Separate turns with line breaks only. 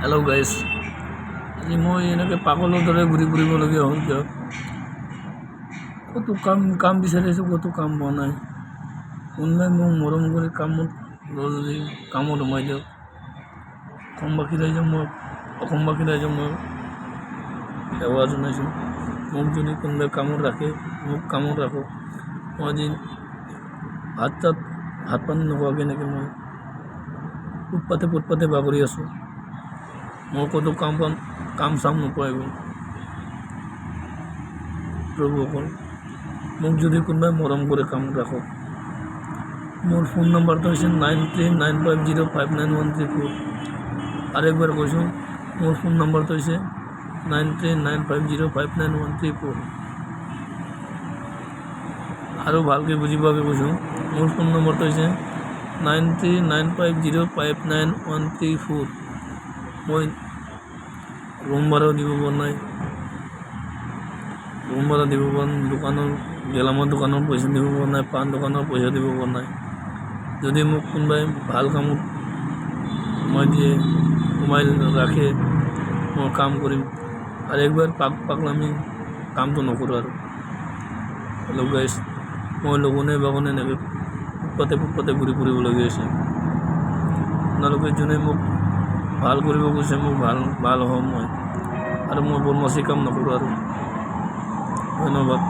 Hello' guys, আজি মই এনেকৈ পাগলৰ দৰে ঘূৰি ফুৰিবলগীয়া হ'ল। কিয় ক'তো কাম বিচাৰিছোঁ, ক'তো কাম পোৱা নাই। কোনোবাই মোক মৰম কৰি কামত সোমাই দিয়ক। অসমবাসী ৰাইজক মই সেৱা জনাইছোঁ। মোক যদি কোনোবাই কামত ৰাখে, মোক কামত ৰাখক। মই আজি ভাত পানী নোখোৱাকৈ এনেকৈ মই ফুটপাতে বাগৰি আছোঁ। মই ক'তো কাম চাম নোপোৱাই গ'ল। প্ৰভুসকল, মোক যদি কোনোবাই মৰম কৰি কামত ৰাখক। মোৰ ফোন নম্বৰটো হৈছে 9395059134। আৰু একবাৰ কৈছোঁ, মোৰ ফোন নম্বৰটো হৈছে 9395059134। আৰু ভালকৈ বুজি পোৱাকৈ কৈছোঁ, মোৰ ফোন নম্বৰটো হৈছে 9395059134। মই ৰুম ভাড়াও দিব পৰা নাই। দোকানৰ গেলামাল দোকানৰ পইচা দিব পৰা নাই, পাণ দোকানৰ পইচা দিব পৰা নাই। যদি মোক কোনোবাই ভাল কামত সোমাই ৰাখে, মই কাম কৰিম। আৰু একবাৰ পাগলামি কামটো নকৰোঁ আৰু। হেল্ল' গাইজ, মই লঘোণে এনেকৈ ফুটপাতে ঘূৰি ফুৰিবলগীয়া হৈছে। আপোনালোকে যোনে মোক ভাল কৰিব গৈছে, মোক ভাল হ'ম মই। আৰু মই বদমাচি কাম নকৰোঁ আৰু। ধন্যবাদ।